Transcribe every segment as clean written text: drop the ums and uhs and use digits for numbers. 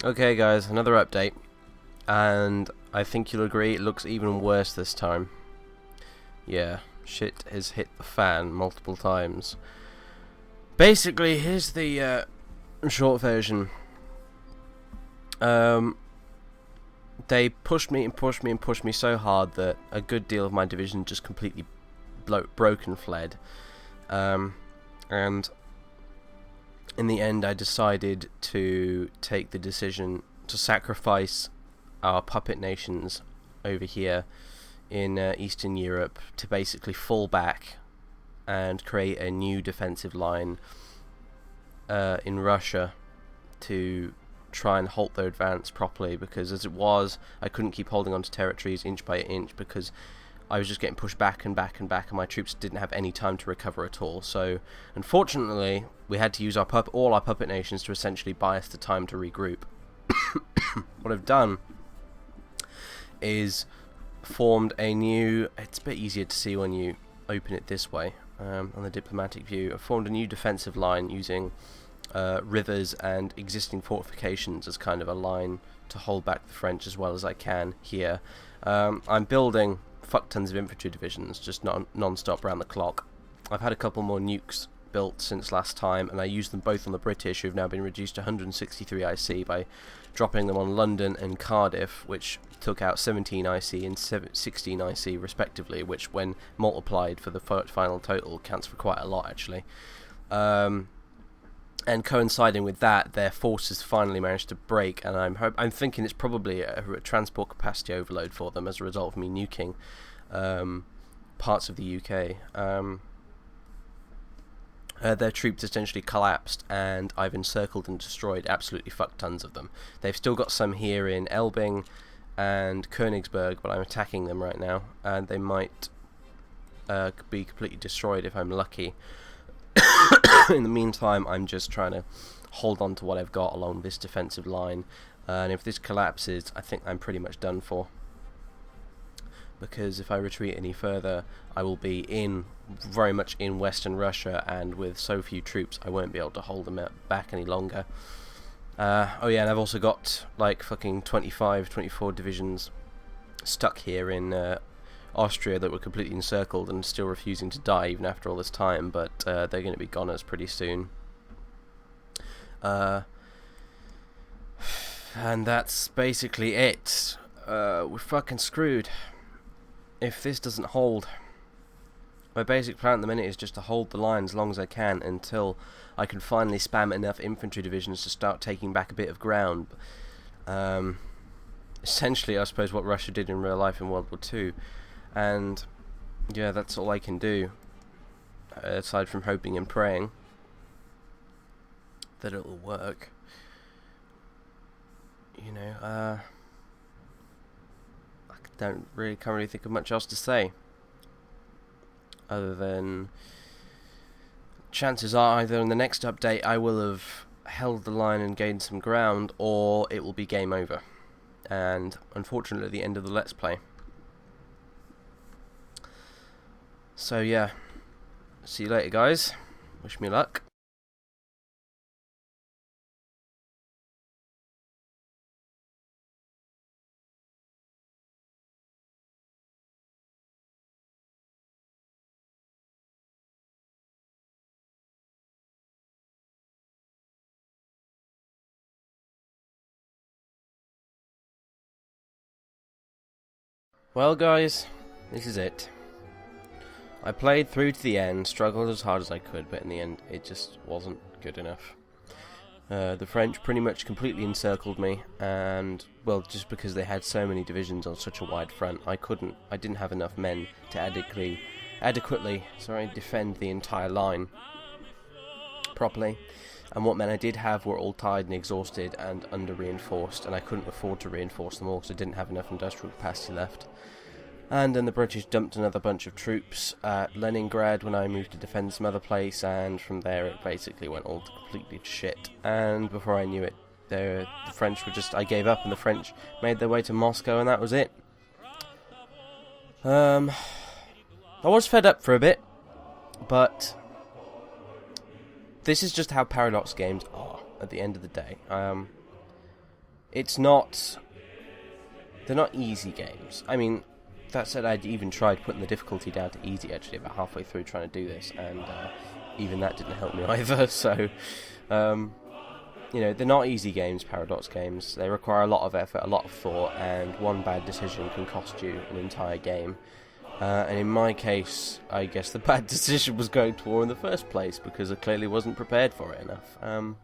Okay guys, another update, and I think you'll agree it looks even worse this time. Yeah, shit has hit the fan multiple times. Basically, here's the short version. They pushed me and pushed me and pushed me so hard that a good deal of my division just completely broke and fled. And in the end I decided to take the decision to sacrifice our puppet nations over here in Eastern Europe to basically fall back and create a new defensive line in Russia to try and halt their advance properly, because as it was, I couldn't keep holding on to territories inch by inch because I was just getting pushed back and back and back, and my troops didn't have any time to recover at all. So, unfortunately, we had to use all our puppet nations to essentially buy us the time to regroup. What I've done is formed a new... It's a bit easier to see when you open it this way, on the diplomatic view. I've formed a new defensive line using rivers and existing fortifications as kind of a line to hold back the French as well as I can here. I'm building fuck tons of infantry divisions, just non-stop around the clock. I've had a couple more nukes built since last time, and I used them both on the British, who've now been reduced to 163 IC by dropping them on London and Cardiff, which took out 17 IC and 16 IC respectively, which when multiplied for the final total counts for quite a lot actually. And coinciding with that, their forces finally managed to break, and I'm thinking it's probably a transport capacity overload for them as a result of me nuking parts of the UK. Their troops essentially collapsed, and I've encircled and destroyed absolutely fuck tons of them. They've still got some here in Elbing and Königsberg, but I'm attacking them right now, and they might be completely destroyed if I'm lucky. In the meantime, I'm just trying to hold on to what I've got along this defensive line, and if this collapses, I think I'm pretty much done for, because if I retreat any further, I will be very much in Western Russia, and with so few troops I won't be able to hold them back any longer. Oh yeah, and I've also got like fucking 24 divisions stuck here in Austria that were completely encircled and still refusing to die even after all this time, but they're going to be goners pretty soon. And that's basically it. We're fucking screwed if this doesn't hold. My basic plan at the minute is just to hold the line as long as I can until I can finally spam enough infantry divisions to start taking back a bit of ground. Essentially, I suppose what Russia did in real life in World War II. And yeah, that's all I can do, aside from hoping and praying that it'll work. You know, can't really think of much else to say, other than chances are either in the next update I will have held the line and gained some ground, or it will be game over, and unfortunately the end of the Let's Play. So yeah, see you later guys, wish me luck. Well guys, this is it. I played through to the end, struggled as hard as I could, but in the end it just wasn't good enough. The French pretty much completely encircled me, and well, just because they had so many divisions on such a wide front, I didn't have enough men to adequately defend the entire line properly. And what men I did have were all tired and exhausted and under reinforced, and I couldn't afford to reinforce them all because I didn't have enough industrial capacity left. And then the British dumped another bunch of troops at Leningrad when I moved to defend some other place, and from there it basically went all completely to shit. And before I knew it, the French were I gave up, and the French made their way to Moscow, and that was it. I was fed up for a bit, but this is just how Paradox games are at the end of the day. it's not... They're not easy games. I mean, that said, I'd even tried putting the difficulty down to easy, actually, about halfway through trying to do this, and even that didn't help me either, so... you know, they're not easy games, Paradox games. They require a lot of effort, a lot of thought, and one bad decision can cost you an entire game. And in my case, I guess the bad decision was going to war in the first place, because I clearly wasn't prepared for it enough. And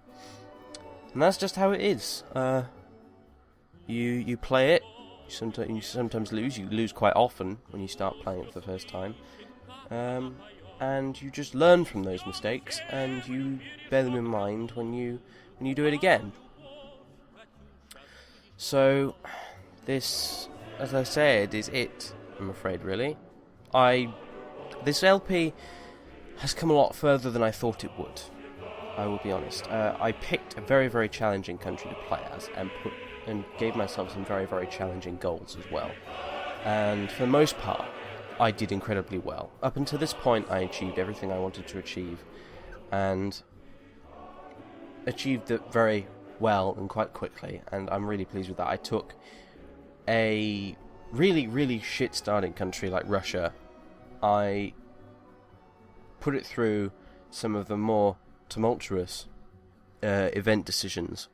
that's just how it is. You play it, you sometimes lose. You lose quite often when you start playing it for the first time. And you just learn from those mistakes, and you bear them in mind when you do it again. So, this, as I said, is it, I'm afraid, really. This LP has come a lot further than I thought it would, I will be honest. I picked a very, very challenging country to play as, and gave myself some very, very challenging goals as well. And for the most part, I did incredibly well. Up until this point, I achieved everything I wanted to achieve, and achieved it very well and quite quickly, and I'm really pleased with that. I took a really, really shit starting country like Russia. I put it through some of the more tumultuous event decisions,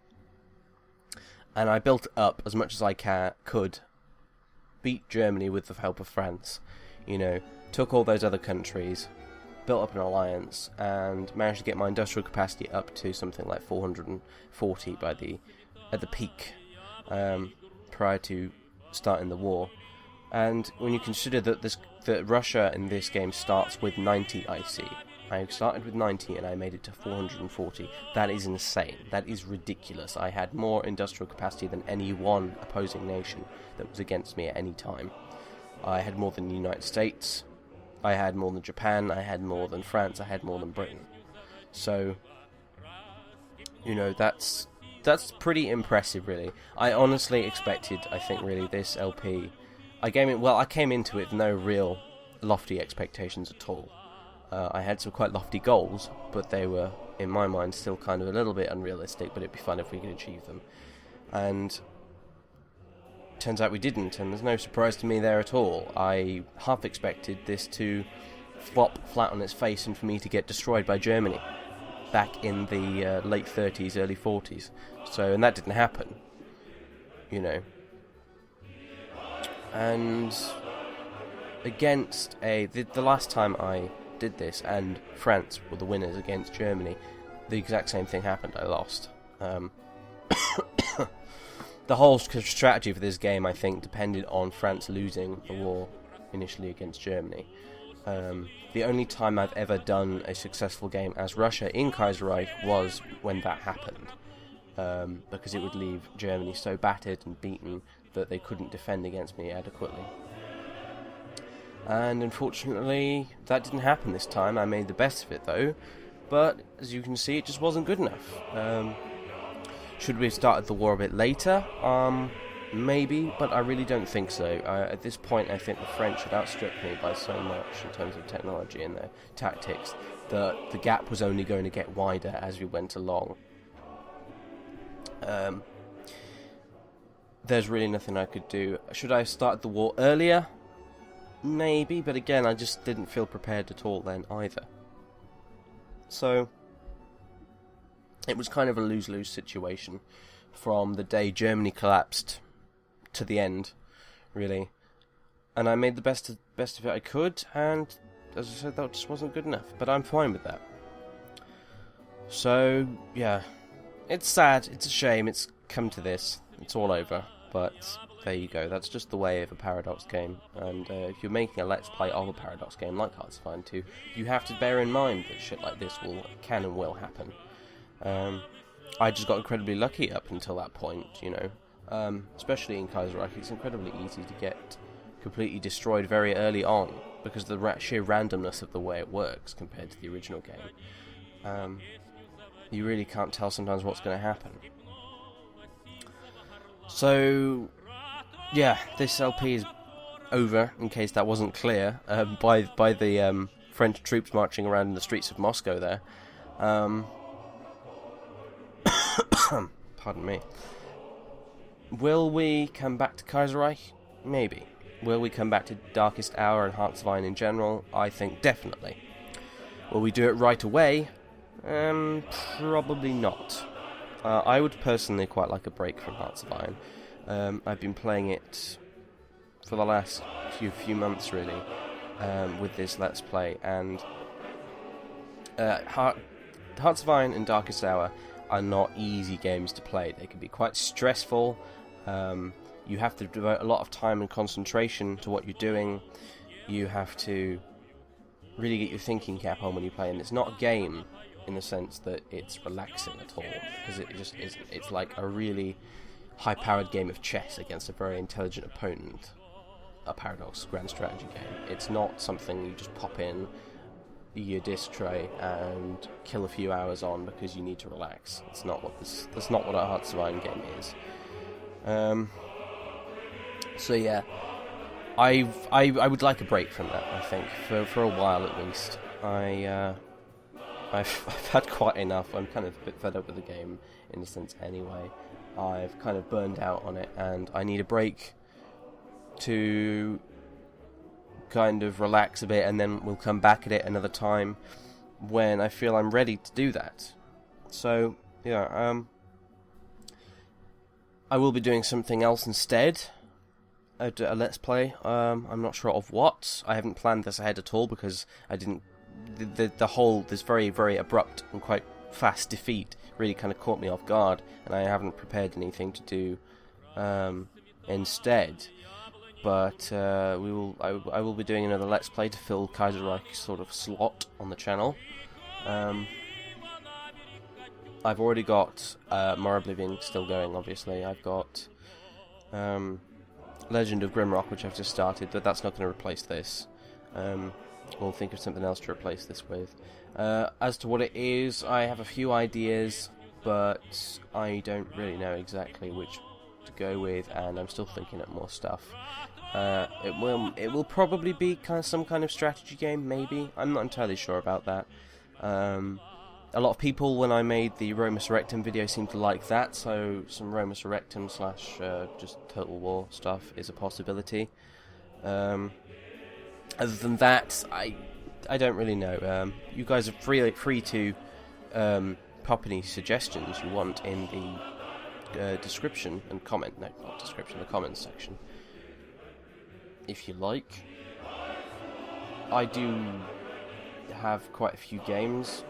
and I built it up as much as I could, beat Germany with the help of France, you know, took all those other countries, built up an alliance, and managed to get my industrial capacity up to something like 440 at the peak, prior to starting the war. And when you consider that Russia in this game starts with 90 IC, I started with 90 and I made it to 440. That is insane. That is ridiculous. I had more industrial capacity than any one opposing nation that was against me at any time. I had more than the United States, I had more than Japan, I had more than France, I had more than Britain. So, you know, that's pretty impressive, really. I honestly expected, I think, really, this LP... I came into it with no real lofty expectations at all. I had some quite lofty goals, but they were, in my mind, still kind of a little bit unrealistic, but it'd be fun if we could achieve them. And turns out we didn't, and there's no surprise to me there at all. I half expected this to flop flat on its face and for me to get destroyed by Germany back in the late 30s, early 40s. So, and that didn't happen, you know. And against the last time I did this, and France were the winners against Germany, the exact same thing happened. I lost. The whole strategy for this game, I think, depended on France losing the war initially against Germany. The only time I've ever done a successful game as Russia in Kaiserreich was when that happened, because it would leave Germany so battered and beaten that they couldn't defend against me adequately. And unfortunately, that didn't happen this time. I made the best of it, though, but as you can see, it just wasn't good enough. Should we have started the war a bit later? Maybe, but I really don't think so. At this point, I think the French had outstripped me by so much in terms of technology and their tactics that the gap was only going to get wider as we went along. There's really nothing I could do. Should I have started the war earlier? Maybe, but again, I just didn't feel prepared at all then either. So it was kind of a lose-lose situation from the day Germany collapsed to the end, really. And I made the best of it I could, and as I said, that just wasn't good enough. But I'm fine with that. So, yeah. It's sad, it's a shame, it's come to this. It's all over, but there you go. That's just the way of a Paradox game. And if you're making a Let's Play of a Paradox game like Hearts of Iron 2, you have to bear in mind that shit like this can and will happen. I just got incredibly lucky up until that point, you know. Especially in Kaiserreich, it's incredibly easy to get completely destroyed very early on because of the sheer randomness of the way it works compared to the original game. You really can't tell sometimes what's going to happen. So, yeah, this LP is over, in case that wasn't clear, by the French troops marching around in the streets of Moscow there. Pardon me. Will we come back to Kaiserreich? Maybe. Will we come back to Darkest Hour and Heartsvine in general? I think definitely. Will we do it right away? Probably not. I would personally quite like a break from Heartsvine. I've been playing it for the last few months, really, with this Let's Play, and Heartsvine and Darkest Hour are not easy games to play. They can be quite stressful. You have to devote a lot of time and concentration to what you're doing. You have to really get your thinking cap on when you play, and it's not a game in the sense that it's relaxing at all, because it just isn't. It's like a really high-powered game of chess against a very intelligent opponent. A Paradox grand strategy game. It's not something you just pop in your disc tray and kill a few hours on because you need to relax. That's not what a Heartsvine game is. So yeah, I would like a break from that. I think for a while at least. I've had quite enough. I'm kind of a bit fed up with the game in a sense anyway. I've kind of burned out on it, and I need a break to kind of relax a bit, and then we'll come back at it another time when I feel I'm ready to do that. So yeah, I will be doing something else instead. A Let's Play. I'm not sure of what. I haven't planned this ahead at all because I didn't. This very, very abrupt and quite fast defeat really kind of caught me off guard, and I haven't prepared anything to do instead. But I will be doing another Let's Play to fill Kaiserreich's sort of slot on the channel. I've already got More Oblivion still going, obviously. I've got Legend of Grimrock, which I've just started, but that's not going to replace this. We'll think of something else to replace this with. As to what it is, I have a few ideas, but I don't really know exactly which to go with, and I'm still thinking up more stuff. It will probably be some kind of strategy game, maybe. I'm not entirely sure about that. A lot of people, when I made the Roma Surrectum video, seemed to like that, so some Roma Surrectum / just Total War stuff is a possibility. Other than that, I don't really know. You guys are free to pop any suggestions you want in the description and comment. No, not description, the comments section, if you like. I do have quite a few games.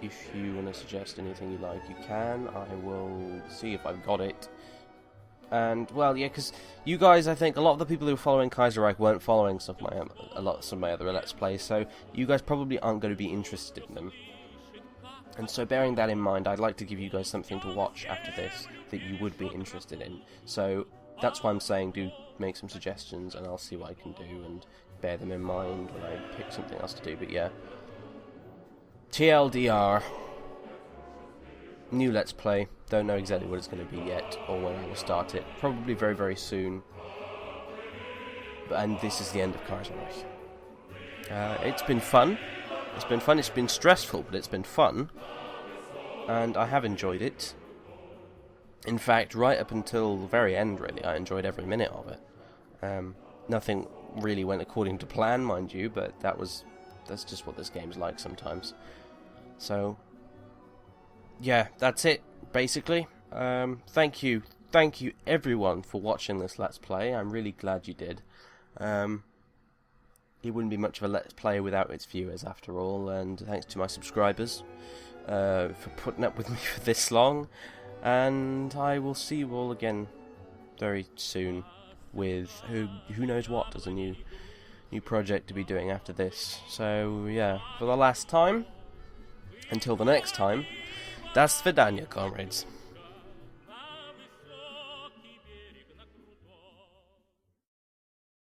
If you want to suggest anything you like, you can. I will see if I've got it. And, well, yeah, because you guys, I think, a lot of the people who were following Kaiserreich weren't following some of my other Let's Plays, so you guys probably aren't going to be interested in them. And so, bearing that in mind, I'd like to give you guys something to watch after this that you would be interested in. So, that's why I'm saying do make some suggestions, and I'll see what I can do, and bear them in mind when I pick something else to do. But yeah, TLDR, new Let's Play. Don't know exactly what it's going to be yet, or when I will start it. Probably very, very soon. And this is the end of Kaiserreich. It's been fun. It's been stressful, but it's been fun. And I have enjoyed it. In fact, right up until the very end, really, I enjoyed every minute of it. Nothing really went according to plan, mind you, but that's just what this game's like sometimes. So, yeah, that's it, basically. Thank you everyone for watching this Let's Play. I'm really glad you did. It wouldn't be much of a Let's Play without its viewers, after all, and thanks to my subscribers for putting up with me for this long. And I will see you all again very soon with who knows what as a new project to be doing after this. So yeah, for the last time, until the next time, das Vidania, comrades.